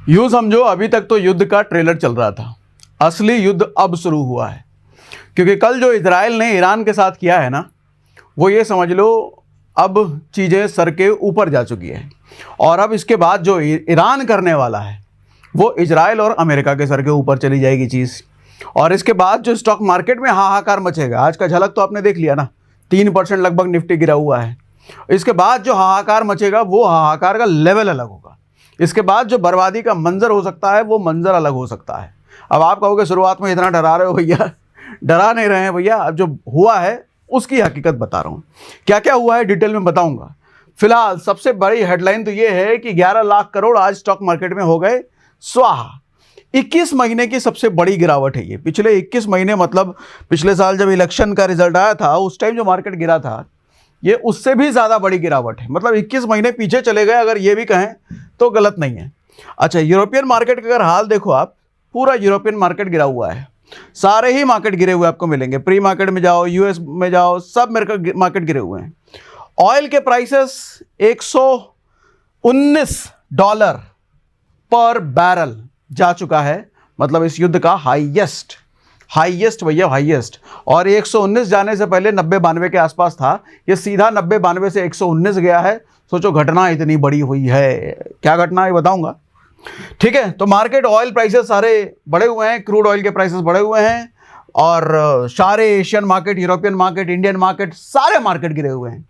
यूं समझो अभी तक तो युद्ध का ट्रेलर चल रहा था, असली युद्ध अब शुरू हुआ है। क्योंकि कल जो इजराइल ने ईरान के साथ किया है ना, वो ये समझ लो अब चीज़ें सर के ऊपर जा चुकी है। और अब इसके बाद जो ईरान करने वाला है वो इजराइल और अमेरिका के सर के ऊपर चली जाएगी चीज़। और इसके बाद जो स्टॉक मार्केट में हाहाकार मचेगा, आज का झलक तो आपने देख लिया ना, 3% लगभग निफ्टी गिरा हुआ है। इसके बाद जो हाहाकार मचेगा वो हाहाकार का लेवल अलग होगा। इसके बाद जो बर्बादी का मंजर हो सकता है वो मंजर अलग हो सकता है। अब आप कहोगे शुरुआत में इतना डरा रहे हो भैया, डरा नहीं रहे हैं भैया, अब जो हुआ है उसकी हकीकत बता रहा हूँ। क्या क्या हुआ है डिटेल में बताऊंगा। फिलहाल सबसे बड़ी हेडलाइन तो ये है कि 11 लाख करोड़ आज स्टॉक मार्केट में हो गए स्वाहा। 21 महीने की सबसे बड़ी गिरावट है ये। पिछले 21 महीने मतलब पिछले साल जब इलेक्शन का रिजल्ट आया था उस टाइम जो मार्केट गिरा था, ये उससे भी ज़्यादा बड़ी गिरावट है। मतलब 21 महीने पीछे चले गए अगर ये भी कहें तो गलत नहीं है। अच्छा, यूरोपियन मार्केट का अगर हाल देखो आप, पूरा यूरोपियन मार्केट गिरा हुआ है। सारे ही मार्केट गिरे हुए आपको मिलेंगे। प्री मार्केट में जाओ, यूएस में जाओ, सब मार्केट गिरे हुए हैं। ऑयल के प्राइसेस $119 पर बैरल जा चुका है, मतलब इस युद्ध का हाईएस्ट भैया, हाईएस्ट। और 119 जाने से पहले 90-92 के आसपास था, ये सीधा 90-92 से 119 गया है। सोचो घटना इतनी बड़ी हुई है, क्या घटना है बताऊंगा। ठीक है, तो मार्केट ऑयल प्राइसेस सारे बढ़े हुए हैं, क्रूड ऑयल के प्राइसेस बढ़े हुए हैं। और सारे Asian market, European market, Indian market, सारे मार्केट गिरे हुए हैं।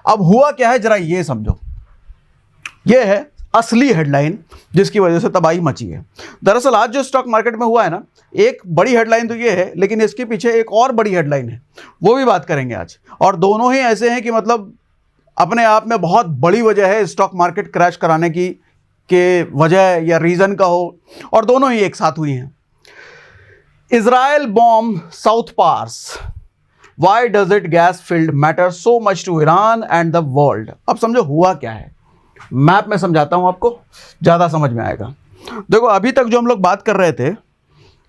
अब हुआ क्या है जरा ये समझो। ये है असली हेडलाइन जिसकी वजह से तबाही मची है। दरअसल आज जो स्टॉक मार्केट में हुआ है ना, एक बड़ी हेडलाइन तो ये है, लेकिन इसके पीछे एक और बड़ी हेडलाइन है, वो भी बात करेंगे आज। और दोनों ही ऐसे हैं कि मतलब अपने आप में बहुत बड़ी वजह है स्टॉक मार्केट क्रैश कराने की, के वजह या रीजन का हो, और दोनों ही एक साथ हुई हैं। Israel bomb South Pars, why does it gas field matter so much to Iran and the world. अब समझो हुआ क्या है, मैप में समझाता हूं आपको, ज़्यादा समझ में आएगा। देखो अभी तक जो हम लोग बात कर रहे थे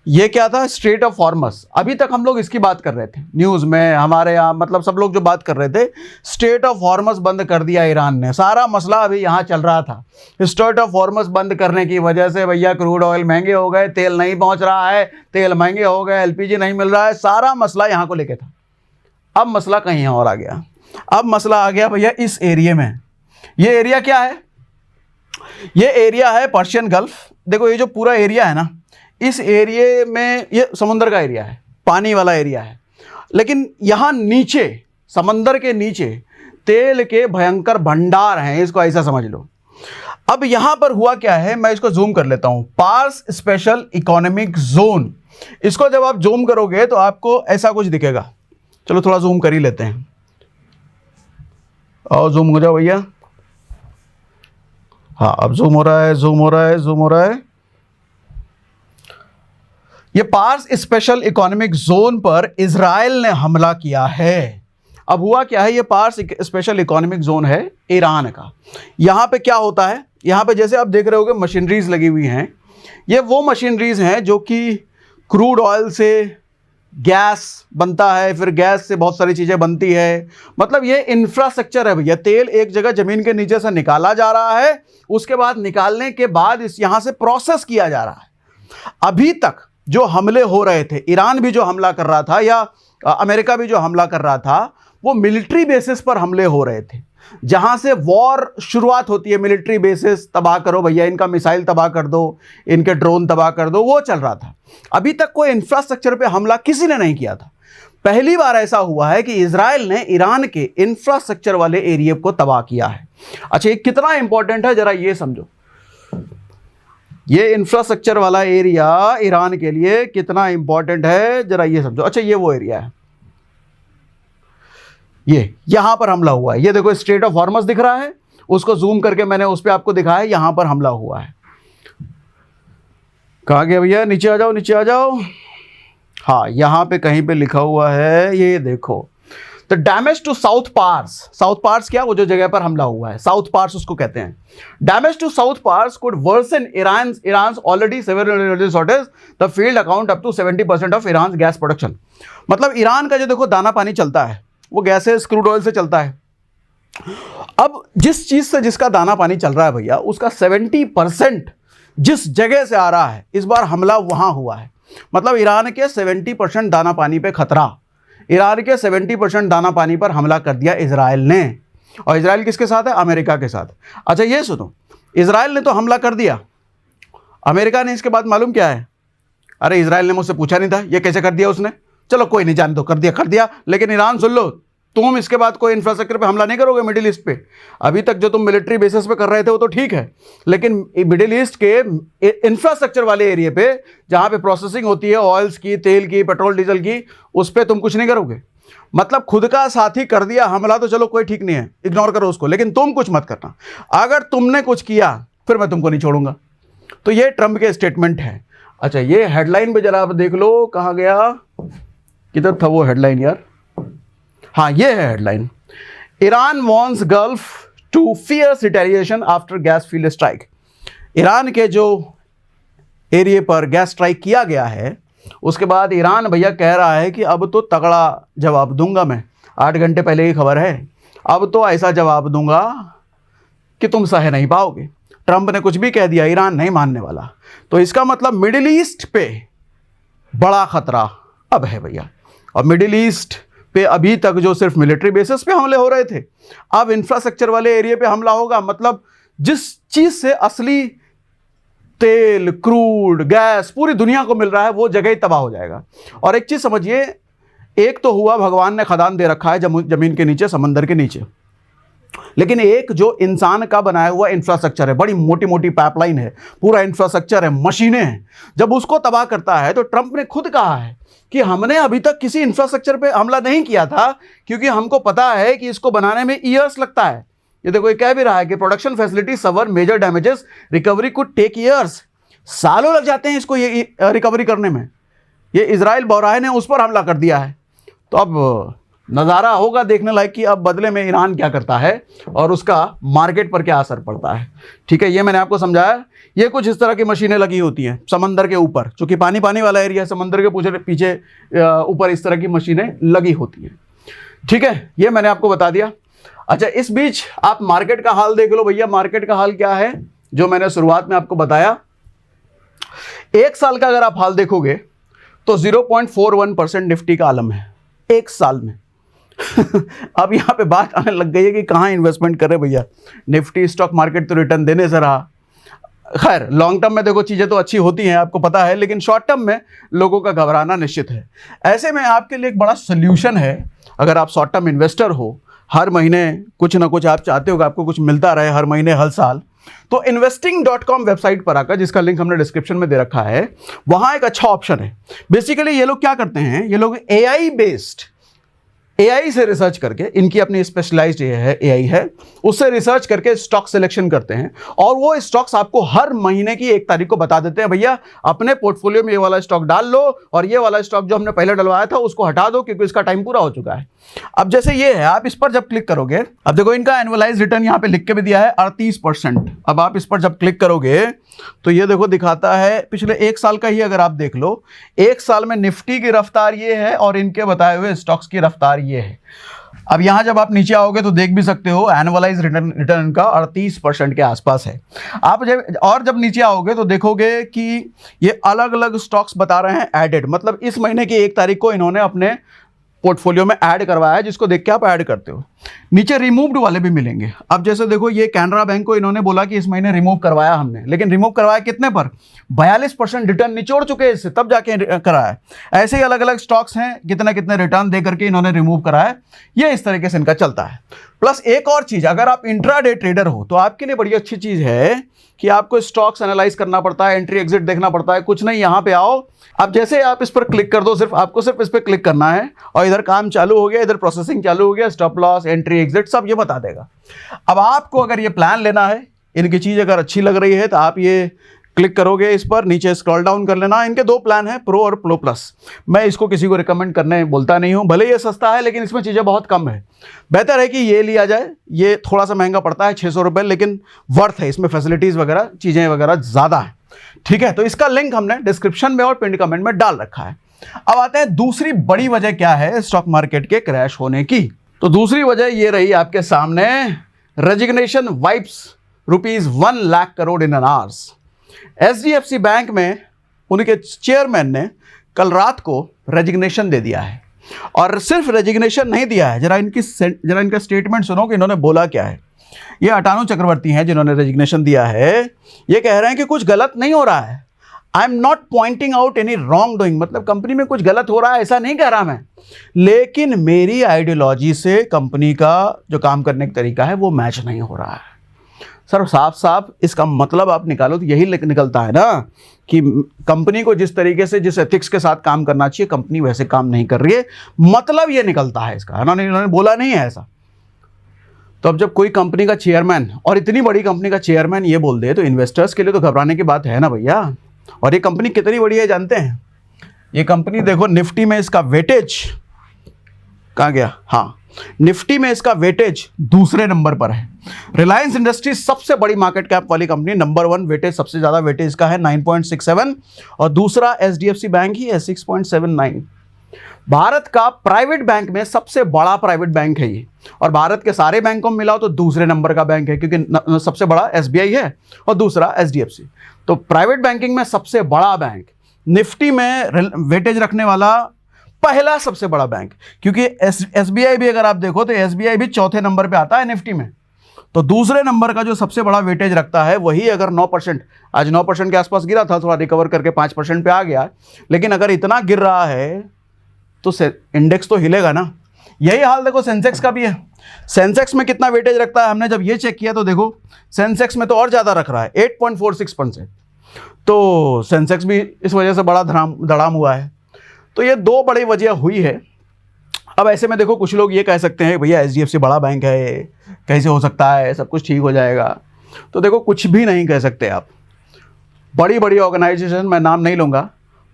ये क्या था, स्ट्रेट ऑफ हॉर्मस। अभी तक हम लोग इसकी बात कर रहे थे न्यूज़ में, हमारे यहाँ मतलब सब लोग जो बात कर रहे थे, स्ट्रेट ऑफ हॉर्मस बंद कर दिया ईरान ने। सारा मसला अभी यहाँ चल रहा था। स्ट्रेट ऑफ हॉर्मस बंद करने की वजह से भैया क्रूड ऑयल महंगे हो गए, तेल नहीं पहुँच रहा है, तेल महंगे हो गए, एलपीजी नहीं मिल रहा है, सारा मसला यहाँ को लेके था। अब मसला कहीं और आ गया। अब मसला आ गया भैया इस एरिया में। ये एरिया क्या है, ये एरिया है पर्शियन गल्फ। देखो ये जो पूरा एरिया है ना, इस एरिया में ये समुंदर का एरिया है, पानी वाला एरिया है। लेकिन यहाँ नीचे, समंदर के नीचे तेल के भयंकर भंडार हैं, इसको ऐसा समझ लो। अब यहाँ पर हुआ क्या है, मैं इसको जूम कर लेता हूँ। पार्स स्पेशल इकोनॉमिक जोन, इसको जब आप जूम करोगे तो आपको ऐसा कुछ दिखेगा। चलो थोड़ा जूम कर ही लेते हैं, और जूम हो जाओ भैया। हाँ अब जूम हो रहा है, जूम हो रहा है, जूम हो रहा है। ये पार्स स्पेशल इकोनॉमिक जोन पर इजराइल ने हमला किया है। अब हुआ क्या है, ये पार्स स्पेशल इकोनॉमिक जोन है ईरान का। यहाँ पे क्या होता है, यहाँ पे जैसे आप देख रहे होगे मशीनरीज लगी हुई हैं। ये वो मशीनरीज हैं जो कि क्रूड ऑयल से गैस बनता है, फिर गैस से बहुत सारी चीज़ें बनती है। मतलब ये इंफ्रास्ट्रक्चर है भैया। तेल एक जगह ज़मीन के नीचे से निकाला जा रहा है, उसके बाद निकालने के बाद इस यहाँ से प्रोसेस किया जा रहा है। अभी तक जो हमले हो रहे थे, ईरान भी जो हमला कर रहा था या अमेरिका भी जो हमला कर रहा था, वो मिलिट्री बेसिस पर हमले हो रहे थे। जहां से वॉर शुरुआत होती है, मिलिट्री बेसिस तबाह करो भैया, इनका मिसाइल तबाह कर दो, इनके ड्रोन तबाह कर दो, वो चल रहा था। अभी तक कोई इंफ्रास्ट्रक्चर पे हमला किसी ने नहीं किया था। पहली बार ऐसा हुआ है कि इजराइल ने ईरान के इंफ्रास्ट्रक्चर वाले एरिया को तबाह किया है। अच्छा, ये कितना इंपॉर्टेंट है जरा ये समझो। ये इंफ्रास्ट्रक्चर वाला एरिया ईरान के लिए कितना इंपॉर्टेंट है जरा ये समझो। अच्छा, ये वो एरिया है, ये यहां पर हमला हुआ है। ये देखो स्ट्रेट ऑफ हॉर्मस दिख रहा है, उसको जूम करके मैंने उस पर आपको दिखाया, यहां पर हमला हुआ है। कहाँ गया भैया, नीचे आ जाओ, नीचे आ जाओ। हाँ, यहां पे कहीं पे लिखा हुआ है, ये देखो, the damage to South Pars. South Pars क्या, वो जो जगह पर हमला हुआ है, साउथ पार्स उसको कहते हैं। Damage to South Pars could worsen Iran already several energy shortage the field account up to 70% of Iran gas production. मतलब ईरान का जो देखो दाना पानी चलता है वो गैसेस क्रूड ऑयल से चलता है। अब जिस चीज से जिसका दाना पानी चल रहा है भैया, उसका 70% जिस जगह से आ रहा है इस बार हमला वहां हुआ है। मतलब ईरान के 70% दाना पानी पे खतरा, ईरान के 70% दाना पानी पर हमला कर दिया इजराइल ने। और इजराइल किसके साथ है? अमेरिका के साथ। अच्छा ये सुनो, इजराइल ने तो हमला कर दिया, अमेरिका ने इसके बाद मालूम क्या है? अरे इजराइल ने मुझसे पूछा नहीं था, ये कैसे कर दिया उसने, चलो कोई नहीं जान दो, कर दिया। लेकिन ईरान सुन लो, तुम इसके बाद कोई इंफ्रास्ट्रक्चर पे हमला नहीं करोगे मिडिल ईस्ट पे। अभी तक जो तुम मिलिट्री बेसिस पे कर रहे थे वो तो ठीक है, लेकिन मिडिल ईस्ट के इंफ्रास्ट्रक्चर वाले एरिया पे जहां पे प्रोसेसिंग होती है ऑयल्स की, तेल की, पेट्रोल डीजल की, उस पर तुम कुछ नहीं करोगे। मतलब खुद का साथी कर दिया हमला तो चलो कोई ठीक नहीं है, इग्नोर करो उसको, लेकिन तुम कुछ मत करना। अगर तुमने कुछ किया फिर मैं तुमको नहीं छोड़ूंगा। तो ये ट्रंप के स्टेटमेंट है। अच्छा ये हेडलाइन पे जरा आप देख लो, कहाँ गया, किधर था वो हेडलाइन यार? हाँ ये है headline, Iran warns Gulf to fierce retaliation after gas field strike. Iran के जो एरिया पर गैस स्ट्राइक किया गया है उसके बाद ईरान भैया कह रहा है कि अब तो तगड़ा जवाब दूंगा मैं। 8 घंटे पहले की खबर है, अब तो ऐसा जवाब दूंगा कि तुम सह नहीं पाओगे। ट्रंप ने कुछ भी कह दिया, ईरान नहीं मानने वाला। तो इसका मतलब मिडिल ईस्ट पे बड़ा खतरा अब है भैया। और मिडिल ईस्ट पे अभी तक जो सिर्फ मिलिट्री बेसिस पे हमले हो रहे थे, अब इंफ्रास्ट्रक्चर वाले एरिया पे हमला होगा। मतलब जिस चीज से असली तेल, क्रूड, गैस पूरी दुनिया को मिल रहा है वो जगह ही तबाह हो जाएगा। और एक चीज समझिए, एक तो हुआ भगवान ने खदान दे रखा है जमीन के नीचे, समंदर के नीचे, लेकिन एक जो इंसान का बनाया हुआ इंफ्रास्ट्रक्चर है, बड़ी मोटी मोटी पाइपलाइन है, पूरा इंफ्रास्ट्रक्चर है, मशीनें हैं, जब उसको तबाह करता है तो ट्रंप ने खुद कहा है कि हमने अभी तक किसी इंफ्रास्ट्रक्चर पे हमला नहीं किया था क्योंकि हमको पता है कि इसको बनाने में ईयर्स लगता है। ये देखो ये कह भी रहा है कि production facility suffer major damages, recovery could take years. सालों लग जाते हैं इसको ये रिकवरी करने में। ये इजराइल बौराहे ने उस पर हमला कर दिया है। तो अब नज़ारा होगा देखने लायक कि अब बदले में ईरान क्या करता है और उसका मार्केट पर क्या असर पड़ता है। ठीक है, ये मैंने आपको समझाया। ये कुछ इस तरह की मशीनें लगी होती हैं समंदर के ऊपर, चूंकि पानी पानी वाला एरिया है, समंदर के पीछे ऊपर इस तरह की मशीनें लगी होती हैं। ठीक है, ये मैंने आपको बता दिया। अच्छा इस बीच आप मार्केट का हाल देख लो भैया। मार्केट का हाल क्या है जो मैंने शुरुआत में आपको बताया। 1 साल का अगर आप हाल देखोगे तो 0.41% निफ्टी का आलम है 1 साल में। अब यहाँ पे बात आने लग गई है कि कहाँ इन्वेस्टमेंट करें भैया। निफ्टी स्टॉक मार्केट तो रिटर्न देने से रहा। खैर लॉन्ग टर्म में देखो चीज़ें तो अच्छी होती हैं, आपको पता है, लेकिन शॉर्ट टर्म में लोगों का घबराना निश्चित है। ऐसे में आपके लिए एक बड़ा सोल्यूशन है। अगर आप शॉर्ट टर्म इन्वेस्टर हो, हर महीने कुछ ना कुछ आप चाहते हो कि आपको कुछ मिलता रहे हर महीने हर साल, तो investing.com वेबसाइट पर आकर, जिसका लिंक हमने डिस्क्रिप्शन में दे रखा है, वहाँ एक अच्छा ऑप्शन है। बेसिकली ये लोग क्या करते हैं, ये लोग AI से रिसर्च करके, इनकी अपनी स्पेशलाइज्ड AI है, उससे रिसर्च करके स्टॉक सिलेक्शन करते हैं और वो स्टॉक्स आपको हर महीने की 1 तारीख को बता देते हैं, भैया अपने पोर्टफोलियो में ये वाला स्टॉक डाल लो और ये वाला स्टॉक जो हमने पहले डलवाया था उसको हटा दो क्योंकि इसका टाइम पूरा हो चुका है। अब जैसे ये है, आप इस पर जब क्लिक करोगे, अब देखो इनका एनुअलाइज रिटर्न यहाँ पे लिख के भी दिया है 38%। अब आप इस पर जब क्लिक करोगे तो ये देखो दिखाता है पिछले 1 साल का ही। अगर आप देख लो 1 साल में निफ्टी की रफ्तार ये है और इनके बताए हुए स्टॉक्स की रफ्तार ये है। अब यहां जब आप नीचे आओगे तो देख भी सकते हो एनुअलाइज रिटर्न का 38% के आसपास है। आप जब नीचे आओगे तो देखोगे कि ये अलग अलग स्टॉक्स बता रहे हैं एडेड, मतलब इस महीने की 1 तारीख को इन्होंने अपने पोर्टफोलियो में ऐड करवाया है, जिसको देख के आप ऐड करते हो। नीचे रिमूव्ड वाले भी मिलेंगे। अब जैसे देखो ये कैनरा बैंक को इन्होंने बोला कि इस महीने रिमूव करवाया हमने, लेकिन रिमूव करवाया कितने पर? 42% रिटर्न निचोड़ चुके हैं इससे, तब जाके कराया। ऐसे ही अलग अलग स्टॉक्स हैं, कितने कितने रिटर्न दे करके इन्होंने रिमूव कराया। ये इस तरीके से इनका चलता है। प्लस एक और चीज़, अगर आप इंट्राडे ट्रेडर हो तो आपके लिए बड़ी अच्छी चीज़ है कि आपको स्टॉक्स एनालाइज करना पड़ता है, एंट्री एग्जिट देखना पड़ता है। कुछ नहीं, यहाँ पे आओ, अब जैसे आप इस पर क्लिक कर दो, आपको सिर्फ इस पर क्लिक करना है और इधर काम चालू हो गया, इधर प्रोसेसिंग चालू हो गया, स्टॉप लॉस, एंट्री एग्जिट सब ये बता देगा। अब आपको अगर ये प्लान लेना है, इनकी चीज़ अगर अच्छी लग रही है तो आप ये क्लिक करोगे, इस पर नीचे स्क्रॉल डाउन कर लेना। इनके 2 प्लान हैं, प्रो और प्रो प्लस। मैं इसको किसी को रिकमेंड करने बोलता नहीं हूँ, भले ये सस्ता है लेकिन इसमें चीज़ें बहुत कम है। बेहतर है कि ये लिया जाए। ये थोड़ा सा महंगा पड़ता है 600 रुपये, लेकिन वर्थ है, इसमें फैसिलिटीज़ वगैरह चीज़ें वगैरह ज़्यादा है। ठीक है, तो इसका लिंक हमने डिस्क्रिप्शन में और पिन कमेंट में डाल रखा है। अब आते हैं दूसरी बड़ी वजह क्या है स्टॉक मार्केट के क्रैश होने की। तो दूसरी वजह ये रही आपके सामने, resignation wipes ₹1 lakh crore in an hours. HDFC bank में उनके चेयरमैन ने कल रात को रेजिग्नेशन दे दिया है। और सिर्फ रेजिग्नेशन नहीं दिया है, जरा इनका स्टेटमेंट सुनो कि इन्होंने बोला क्या है। ये अटानु चक्रवर्ती हैं जिन्होंने रेजिग्नेशन दिया है। ये कह रहे हैं कि कुछ गलत नहीं हो रहा है। I am not pointing out any wrong doing, मतलब कंपनी में कुछ गलत हो रहा है ऐसा नहीं कह रहा मैं, लेकिन मेरी आइडियोलॉजी से कंपनी का जो काम करने का तरीका है वो मैच नहीं हो रहा है। सर साफ साफ इसका मतलब आप निकालो तो यही निकलता है ना कि कंपनी को जिस तरीके से, जिस एथिक्स के साथ काम करना चाहिए, कंपनी वैसे काम नहीं कर रही है, मतलब ये निकलता है इसका। इन्होंने बोला नहीं है ऐसा। तो अब जब कोई कंपनी का चेयरमैन, और इतनी बड़ी कंपनी का चेयरमैन ये बोल दे तो इन्वेस्टर्स के लिए तो घबराने की बात है ना भैया। और ये कंपनी कितनी बड़ी है जानते हैं? ये कंपनी देखो निफ्टी में इसका वेटेज कहाँ गया, हाँ निफ्टी में इसका वेटेज दूसरे नंबर पर है। रिलायंस इंडस्ट्रीज सबसे बड़ी मार्केट कैप वाली कंपनी, नंबर 1 वेटेज, सबसे ज़्यादा वेटेज इसका है 9.67, और दूसरा HDFC बैंक ही है 6.79। भारत का प्राइवेट बैंक में सबसे बड़ा प्राइवेट बैंक है ये, और भारत के सारे बैंकों में मिलाओ तो दूसरे नंबर का बैंक है, क्योंकि सबसे बड़ा SBI है और दूसरा HDFC। तो प्राइवेट बैंकिंग में सबसे बड़ा बैंक, निफ्टी में वेटेज रखने वाला पहला सबसे बड़ा बैंक, क्योंकि SBI भी अगर आप देखो तो SBI भी चौथे नंबर पे आता है निफ्टी में। तो दूसरे नंबर का जो सबसे बड़ा वेटेज रखता है वही अगर 9%, आज 9% के आसपास गिरा था, थोड़ा रिकवर करके 5% पे आ गया, लेकिन अगर इतना गिर रहा है तो इंडेक्स तो हिलेगा ना। यही हाल देखो सेंसेक्स का भी है। सेंसेक्स में कितना वेटेज रखता है, हमने जब ये चेक किया तो देखो सेंसेक्स में तो और ज़्यादा रख रहा है 8.46%। तो सेंसेक्स भी इस वजह से बड़ा धड़ाम हुआ है। तो ये दो बड़ी वजह हुई है। अब ऐसे में देखो कुछ लोग ये कह सकते हैं भैया HDFC बड़ा बैंक है, कैसे हो सकता है, सब कुछ ठीक हो जाएगा। तो देखो कुछ भी नहीं कह सकते आप। बड़ी बड़ी ऑर्गेनाइजेशन, मैं नाम नहीं लूँगा,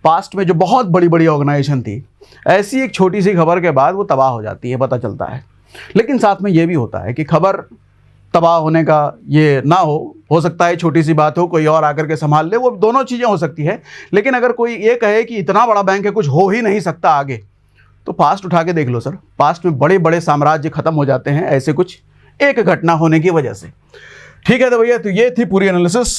पास्ट में जो बहुत बड़ी बड़ी ऑर्गेनाइजेशन थी, ऐसी एक छोटी सी खबर के बाद वो तबाह हो जाती है, पता चलता है। लेकिन साथ में ये भी होता है कि खबर तबाह होने का ये ना हो सकता है छोटी सी बात हो, कोई और आकर के संभाल ले, वो दोनों चीज़ें हो सकती है। लेकिन अगर कोई ये कहे कि इतना बड़ा बैंक है, कुछ हो ही नहीं सकता आगे, तो पास्ट उठा के देख लो सर, पास्ट में बड़े बड़े साम्राज्य खत्म हो जाते हैं ऐसे कुछ एक घटना होने की वजह से। ठीक है तो भैया, तो ये थी पूरी एनालिसिस।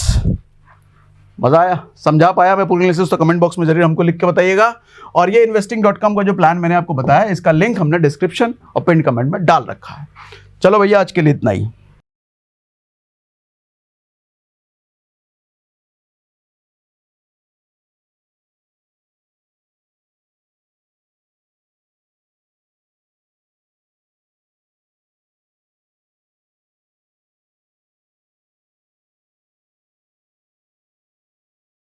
मज़ा आया, समझा पाया मैं पूरी एनालिसिस? तो कमेंट बॉक्स में जरूर हमको लिख के बताइएगा। और ये investing.com का जो प्लान मैंने आपको बताया, इसका लिंक हमने डिस्क्रिप्शन और पिन कमेंट में डाल रखा है। चलो भैया, आज के लिए इतना ही।